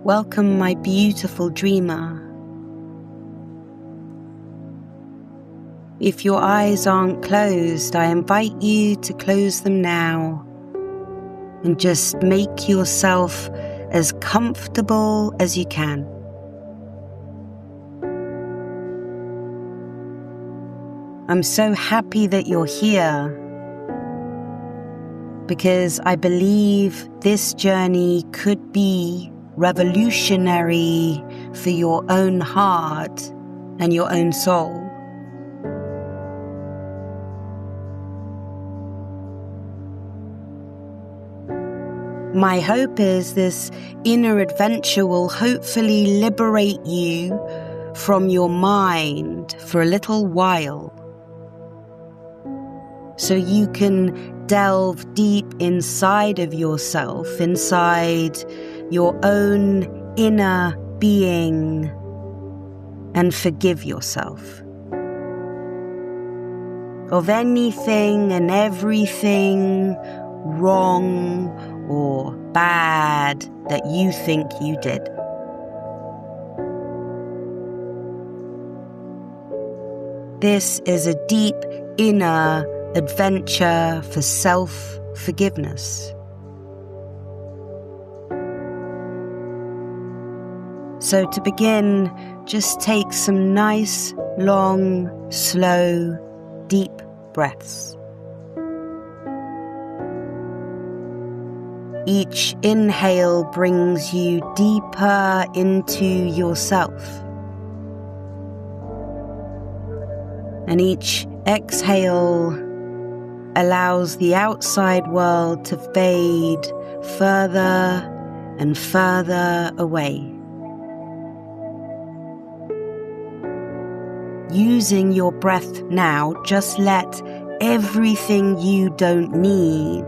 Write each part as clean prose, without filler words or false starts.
Welcome, my beautiful dreamer. If your eyes aren't closed, I invite you to close them now and just make yourself as comfortable as you can. I'm so happy that you're here because I believe this journey could be revolutionary for your own heart and your own soul. My hope is this inner adventure will hopefully liberate you from your mind for a little while, so you can delve deep inside of yourself, inside your own inner being, and forgive yourself of anything and everything wrong or bad that you think you did. This is a deep inner adventure for self-forgiveness. So to begin, just take some nice, long, slow, deep breaths. Each inhale brings you deeper into yourself, and each exhale allows the outside world to fade further and further away. Using your breath now, just let everything you don't need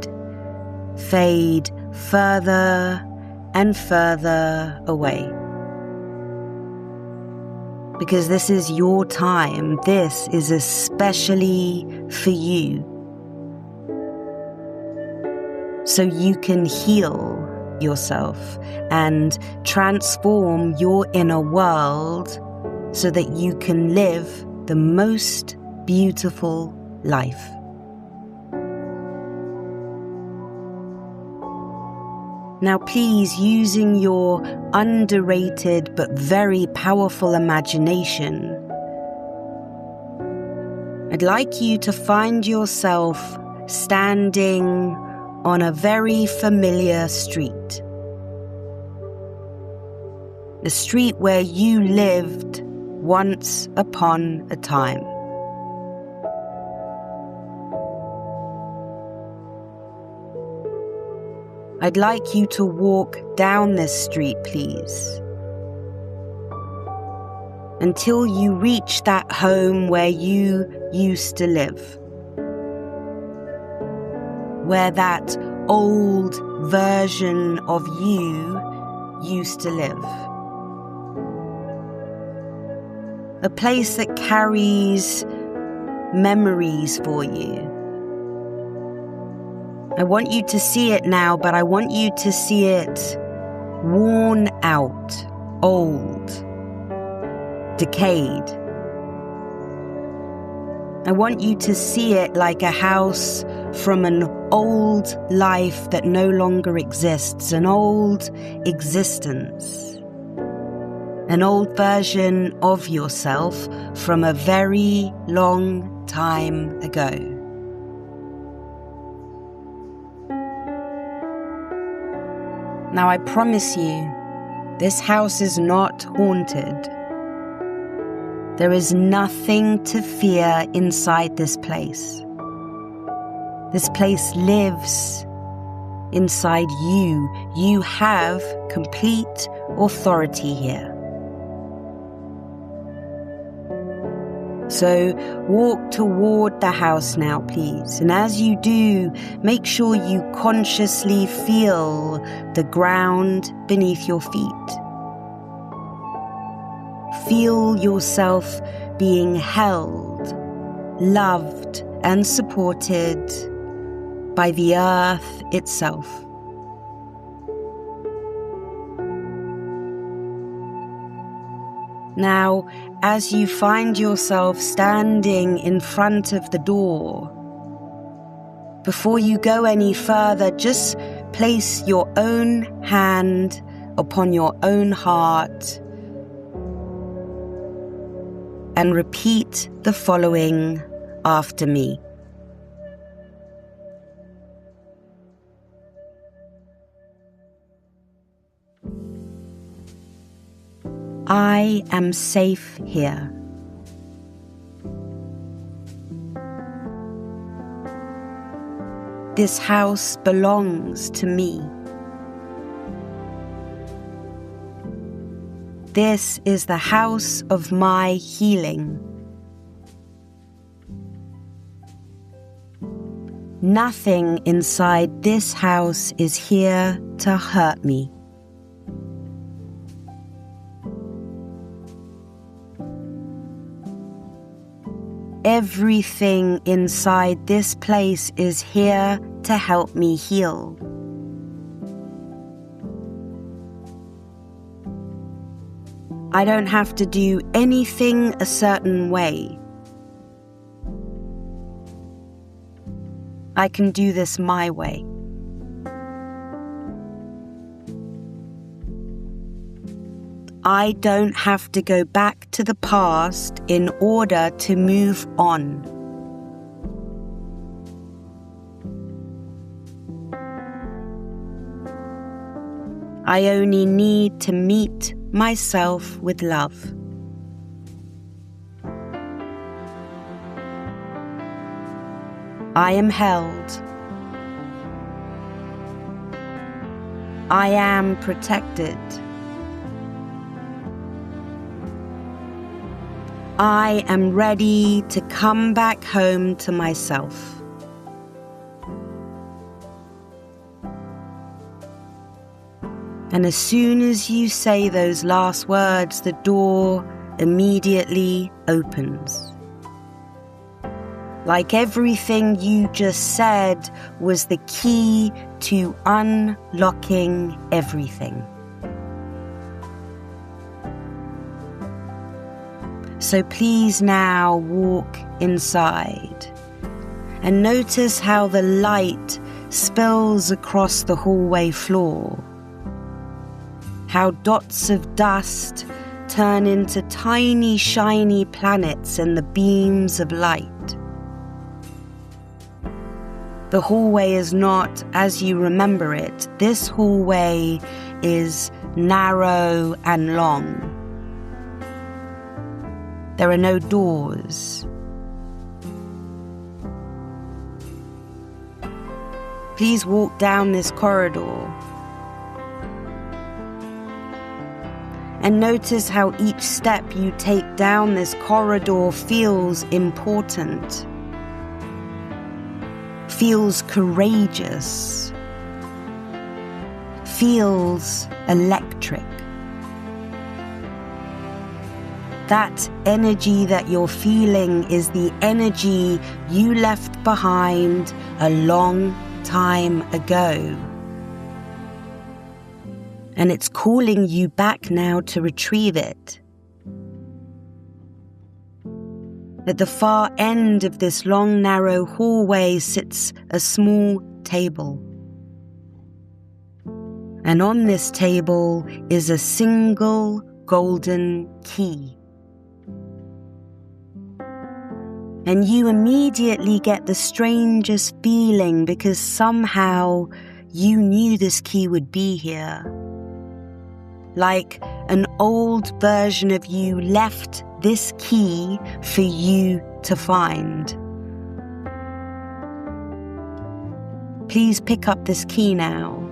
fade further and further away. Because this is your time. This is especially for you. So you can heal yourself and transform your inner world so that you can live the most beautiful life. Now please, using your underrated but very powerful imagination, I'd like you to find yourself standing on a very familiar street. The street where you lived once upon a time. I'd like you to walk down this street, please, until you reach that home where you used to live, where that old version of you used to live. A place that carries memories for you. I want you to see it now, but I want you to see it worn out, old, decayed. I want you to see it like a house from an old life that no longer exists, an old existence, an old version of yourself from a very long time ago. Now I promise you, this house is not haunted. There is nothing to fear inside this place. This place lives inside you. You have complete authority here. So walk toward the house now, please. And as you do, make sure you consciously feel the ground beneath your feet. Feel yourself being held, loved, and supported by the earth itself. Now, as you find yourself standing in front of the door, before you go any further, just place your own hand upon your own heart and repeat the following after me. I am safe here. This house belongs to me. This is the house of my healing. Nothing inside this house is here to hurt me. Everything inside this place is here to help me heal. I don't have to do anything a certain way. I can do this my way. I don't have to go back to the past in order to move on. I only need to meet myself with love. I am held. I am protected. I am ready to come back home to myself. And as soon as you say those last words, the door immediately opens. Like everything you just said was the key to unlocking everything. So please now walk inside and notice how the light spills across the hallway floor. How dots of dust turn into tiny, shiny planets in the beams of light. The hallway is not as you remember it. This hallway is narrow and long. There are no doors. Please walk down this corridor and notice how each step you take down this corridor feels important, feels courageous, feels electric. That energy that you're feeling is the energy you left behind a long time ago. And it's calling you back now to retrieve it. At the far end of this long, narrow hallway sits a small table. And on this table is a single golden key. And you immediately get the strangest feeling because somehow you knew this key would be here. Like an old version of you left this key for you to find. Please pick up this key now.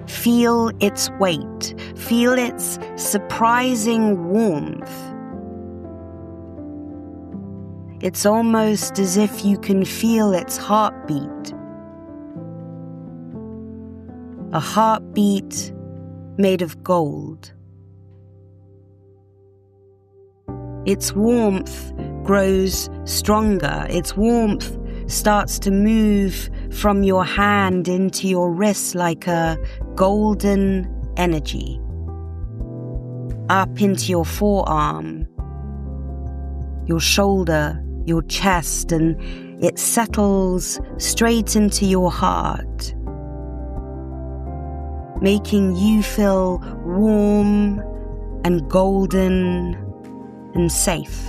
Feel its weight. Feel its surprising warmth. It's almost as if you can feel its heartbeat. A heartbeat made of gold. Its warmth grows stronger. Its warmth starts to move from your hand into your wrist like a golden energy. up into your forearm, your shoulder, your chest, and it settles straight into your heart, making you feel warm and golden and safe.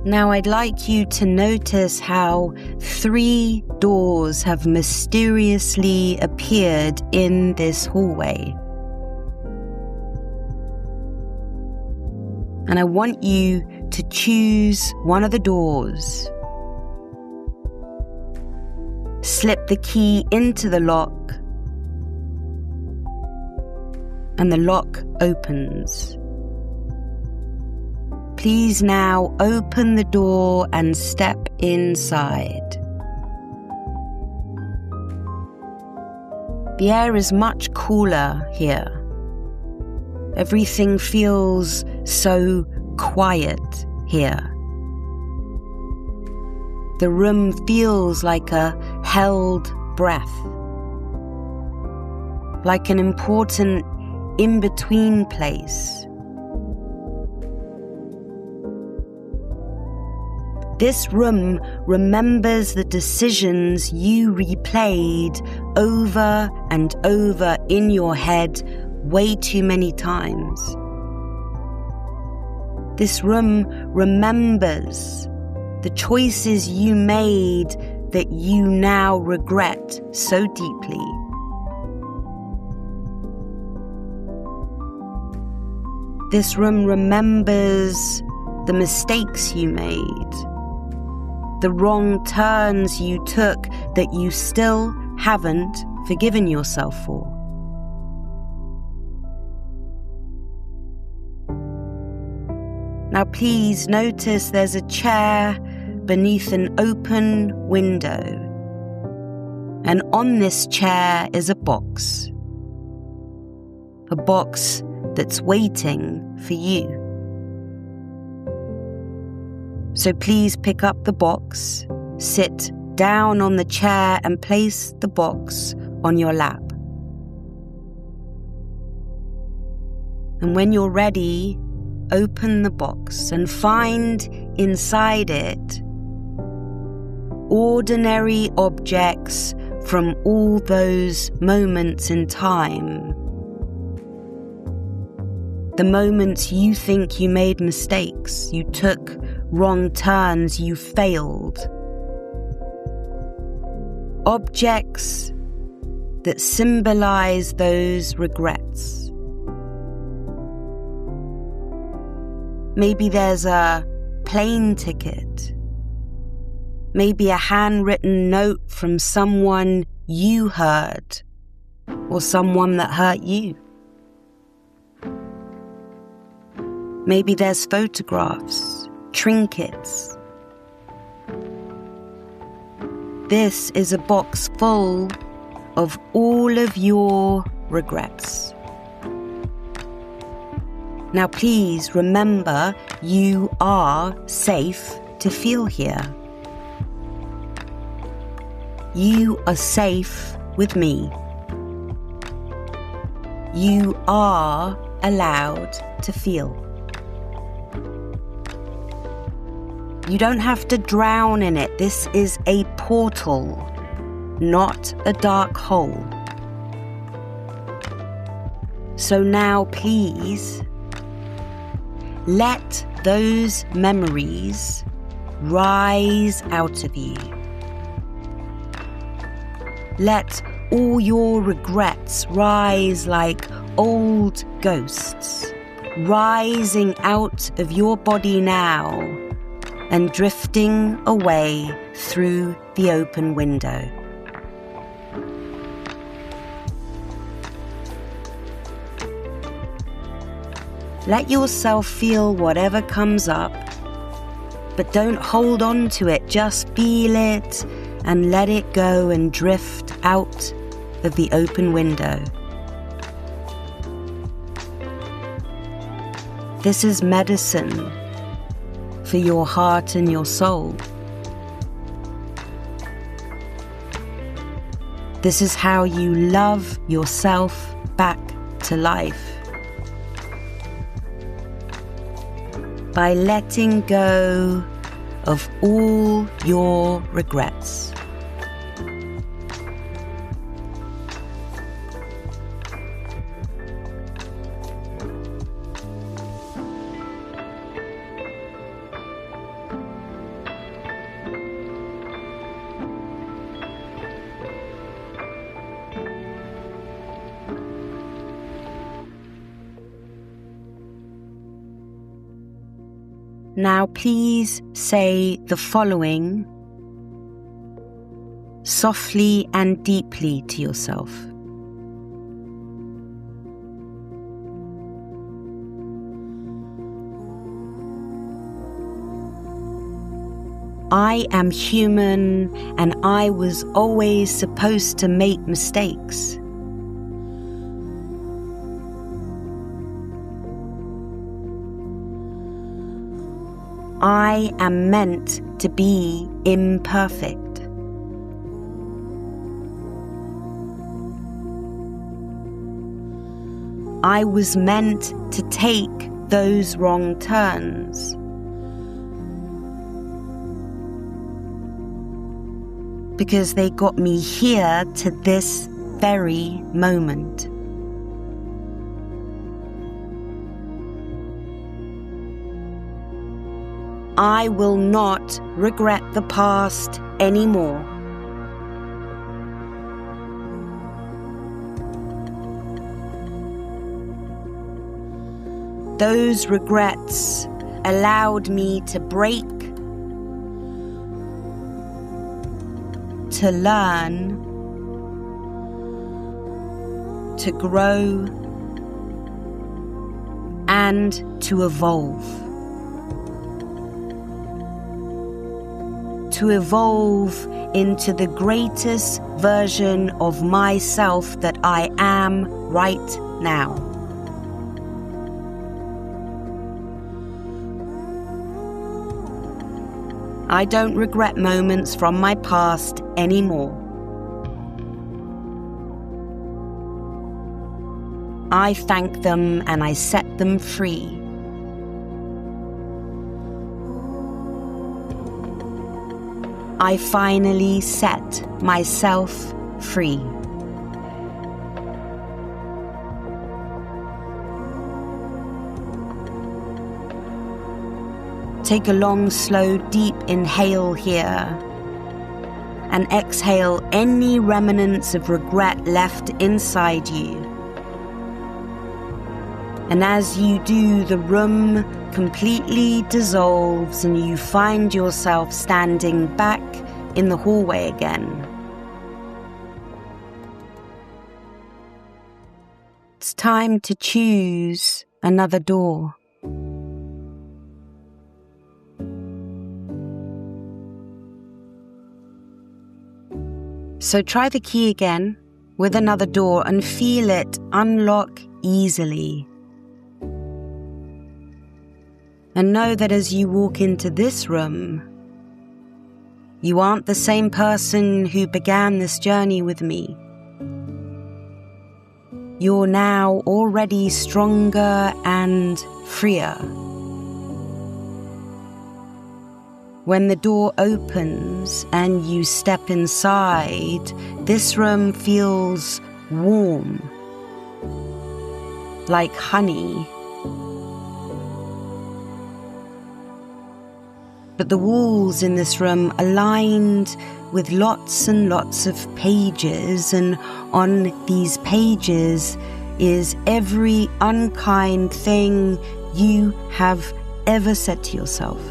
Now I'd like you to notice how 3 doors have mysteriously appeared in this hallway. And I want you to choose one of the doors. Slip the key into the lock, and the lock opens. Please now open the door and step inside. The air is much cooler here. Everything feels so quiet here. The room feels like a held breath, like an important in-between place. This room remembers the decisions you replayed over and over in your head way too many times. This room remembers the choices you made that you now regret so deeply. This room remembers the mistakes you made, the wrong turns you took that you still haven't forgiven yourself for. Now please notice there's a chair beneath an open window, and on this chair is a box that's waiting for you. So please pick up the box, sit down on the chair and place the box on your lap. And when you're ready, open the box and find inside it ordinary objects from all those moments in time. The moments you think you made mistakes, you took wrong turns, you failed. Objects that symbolize those regrets. Maybe there's a plane ticket. Maybe a handwritten note from someone you hurt, or someone that hurt you. Maybe there's photographs, trinkets. This is a box full of all of your regrets. Now please remember, you are safe to feel here. You are safe with me. You are allowed to feel. You don't have to drown in it. This is a portal, not a dark hole. So now please, let those memories rise out of you. Let all your regrets rise like old ghosts, rising out of your body now and drifting away through the open window. Let yourself feel whatever comes up, but don't hold on to it. Just feel it and let it go and drift out of the open window. This is medicine for your heart and your soul. This is how you love yourself back to life. By letting go of all your regrets. Now please say the following softly and deeply to yourself. I am human and I was always supposed to make mistakes. I am meant to be imperfect. I was meant to take those wrong turns. Because they got me here to this very moment. I will not regret the past anymore. Those regrets allowed me to break, to learn, to grow, and to evolve. To evolve into the greatest version of myself that I am right now. I don't regret moments from my past anymore. I thank them and I set them free. I finally set myself free. Take a long, slow, deep inhale here and exhale any remnants of regret left inside you. And as you do, the room completely dissolves and you find yourself standing back in the hallway again. It's time to choose another door. So try the key again with another door and feel it unlock easily. And know that as you walk into this room, you aren't the same person who began this journey with me. You're now already stronger and freer. When the door opens and you step inside, this room feels warm, like honey. But the walls in this room are lined with lots and lots of pages, and on these pages is every unkind thing you have ever said to yourself.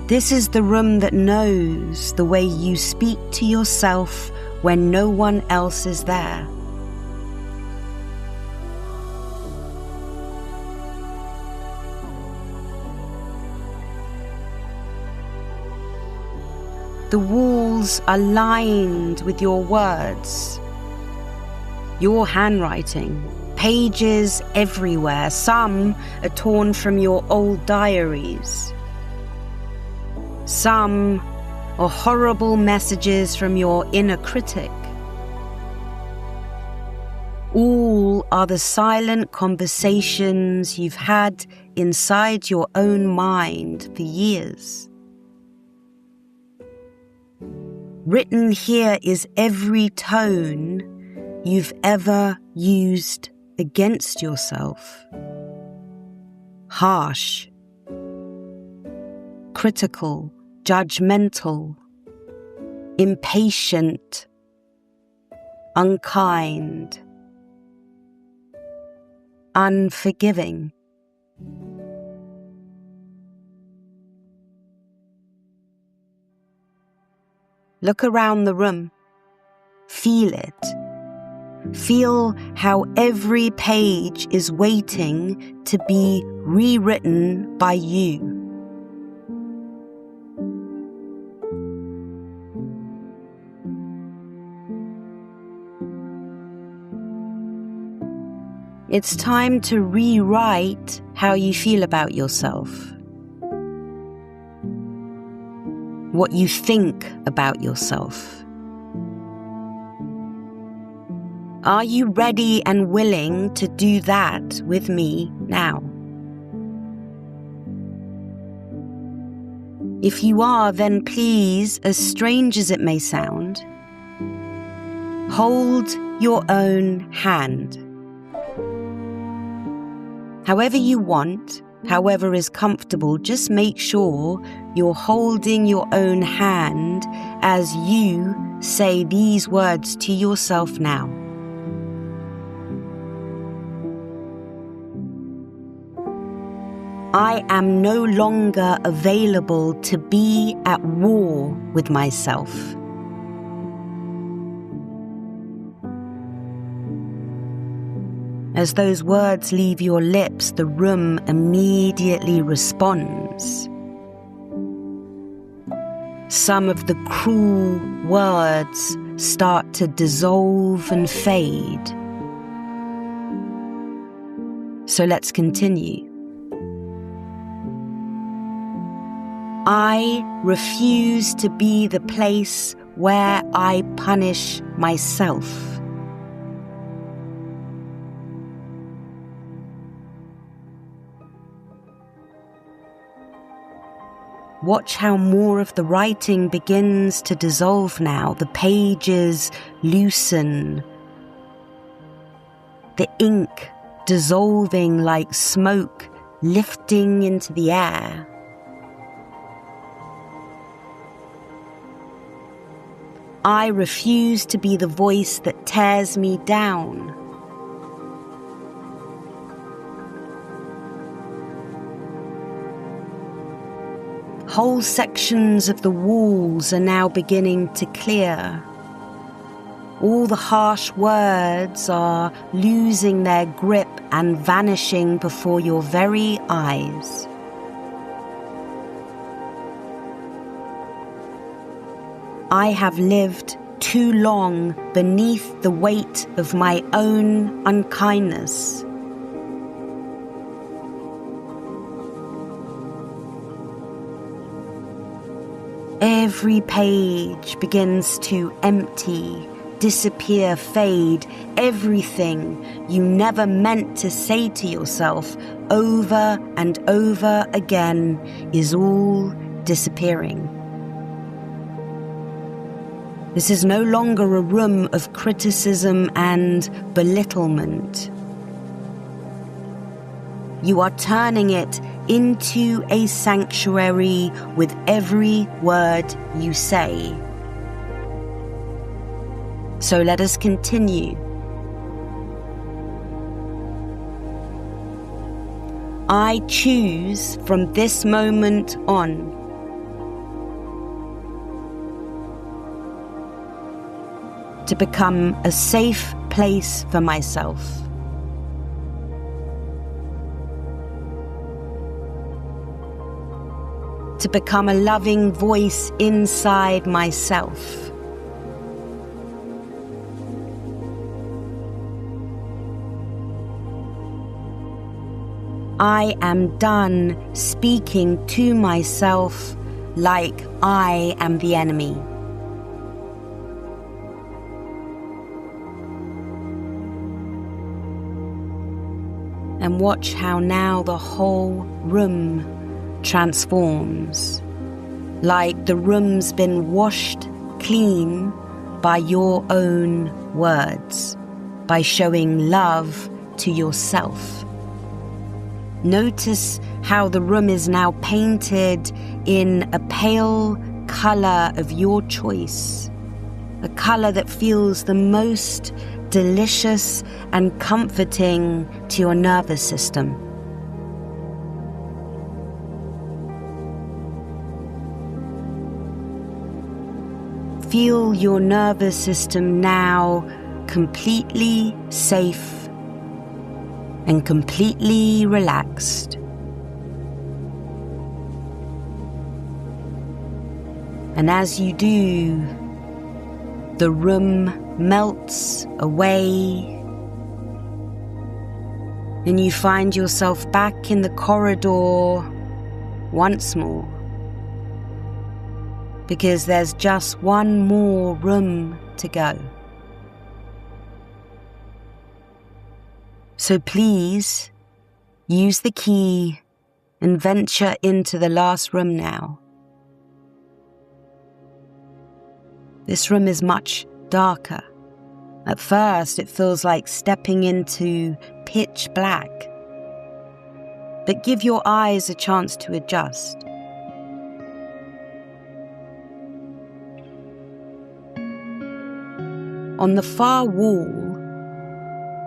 This is the room that knows the way you speak to yourself when no one else is there. The walls are lined with your words, your handwriting, pages everywhere. Some are torn from your old diaries. Some or horrible messages from your inner critic. All are the silent conversations you've had inside your own mind for years. Written here is every tone you've ever used against yourself. Harsh, critical, judgmental, impatient, unkind, unforgiving. Look around the room. Feel it. Feel how every page is waiting to be rewritten by you. It's time to rewrite how you feel about yourself. What you think about yourself. Are you ready and willing to do that with me now? If you are, then please, as strange as it may sound, hold your own hand. However you want, however is comfortable, just make sure you're holding your own hand as you say these words to yourself now. I am no longer available to be at war with myself. As those words leave your lips, the room immediately responds. Some of the cruel words start to dissolve and fade. So let's continue. I refuse to be the place where I punish myself. Watch how more of the writing begins to dissolve now. The pages loosen. The ink dissolving like smoke lifting into the air. I refuse to be the voice that tears me down. Whole sections of the walls are now beginning to clear. All the harsh words are losing their grip and vanishing before your very eyes. I have lived too long beneath the weight of my own unkindness. Every page begins to empty, disappear, fade. Everything you never meant to say to yourself over and over again is all disappearing. This is no longer a room of criticism and belittlement. You are turning it into a sanctuary with every word you say. So let us continue. I choose from this moment on to become a safe place for myself. To become a loving voice inside myself. I am done speaking to myself like I am the enemy. And watch how now the whole room transforms, like the room's been washed clean by your own words, by showing love to yourself. Notice how the room is now painted in a pale color of your choice, a color that feels the most delicious and comforting to your nervous system. Feel your nervous system now completely safe and completely relaxed. And as you do, the room melts away, and you find yourself back in the corridor once more, because there's just one more room to go. So please use the key and venture into the last room now. This room is much darker. At first, it feels like stepping into pitch black. But give your eyes a chance to adjust. On the far wall,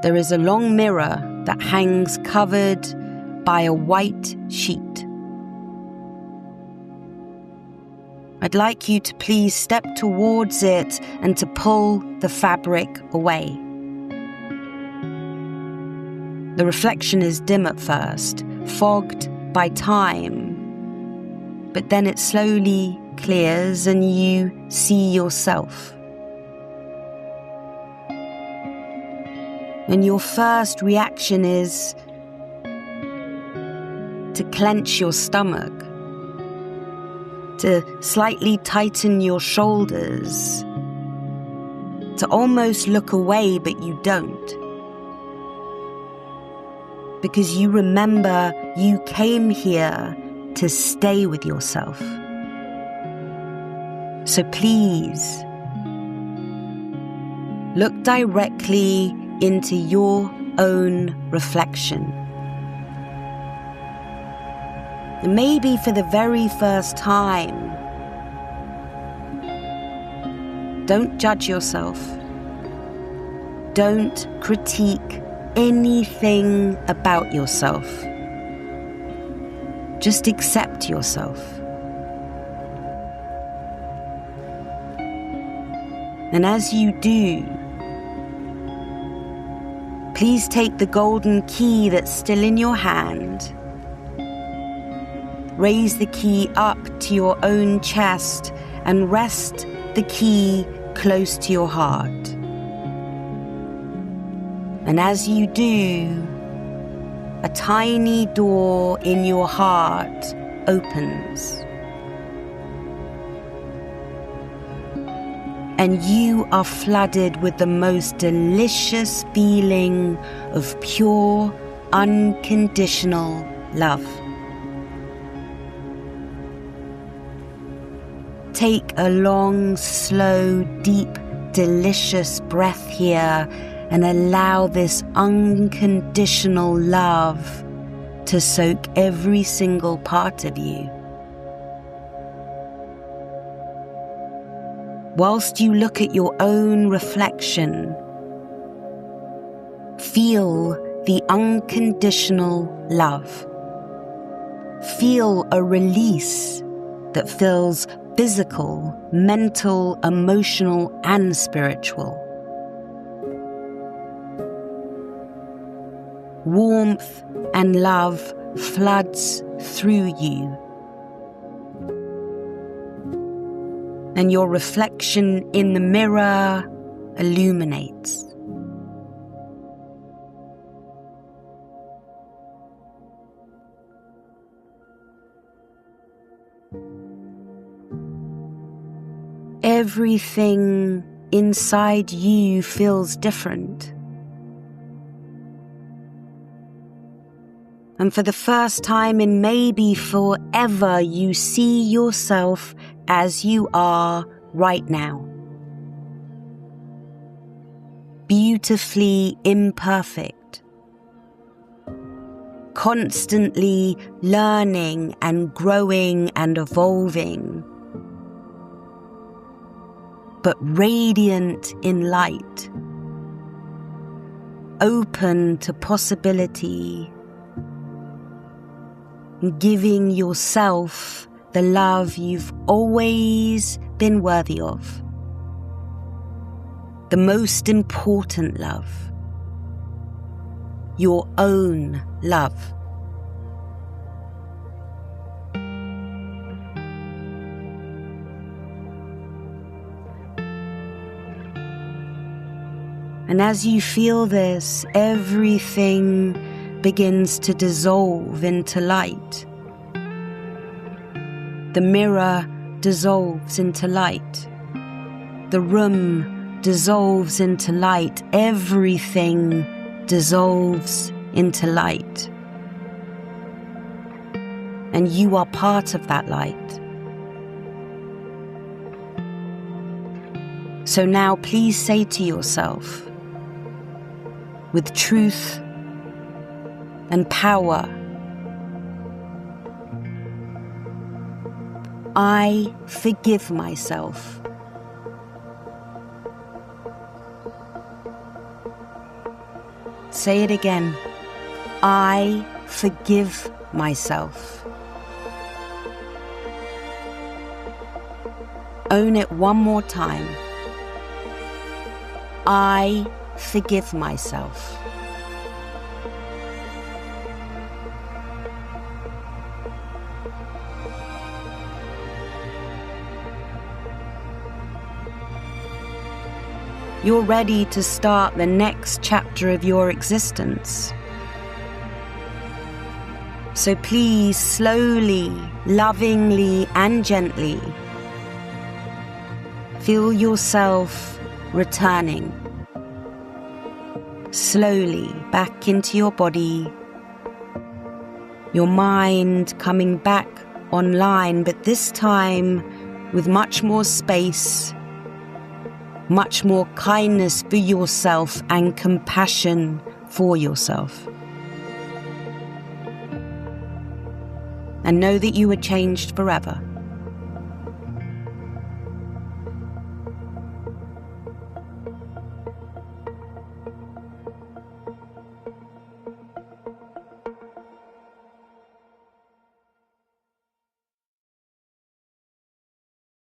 there is a long mirror that hangs covered by a white sheet. I'd like you to please step towards it and to pull the fabric away. The reflection is dim at first, fogged by time, but then it slowly clears and you see yourself. And your first reaction is to clench your stomach, to slightly tighten your shoulders, to almost look away, but you don't. Because you remember you came here to stay with yourself. So please, look directly into your own reflection. And maybe for the very first time, don't judge yourself. Don't critique anything about yourself. Just accept yourself. And as you do, please take the golden key that's still in your hand, raise the key up to your own chest and rest the key close to your heart. And as you do, a tiny door in your heart opens. And you are flooded with the most delicious feeling of pure, unconditional love. Take a long, slow, deep, delicious breath here and allow this unconditional love to soak every single part of you. Whilst you look at your own reflection, feel the unconditional love. Feel a release that feels physical, mental, emotional, and spiritual. Warmth and love floods through you. And your reflection in the mirror illuminates. everything inside you feels different. And for the first time in maybe forever, you see yourself as you are right now. Beautifully imperfect. Constantly learning and growing and evolving. But radiant in light. Open to possibility. Giving yourself the love you've always been worthy of. The most important love. Your own love. And as you feel this, everything begins to dissolve into light. The mirror dissolves into light. The room dissolves into light. Everything dissolves into light. And you are part of that light. So now please say to yourself, with truth and power, I forgive myself. Say it again. I forgive myself. Own it one more time. I forgive myself. You're ready to start the next chapter of your existence. So please, slowly, lovingly, and gently, feel yourself returning. Slowly back into your body. Your mind coming back online, but this time with much more space, much more kindness for yourself and compassion for yourself. And know that you are changed forever.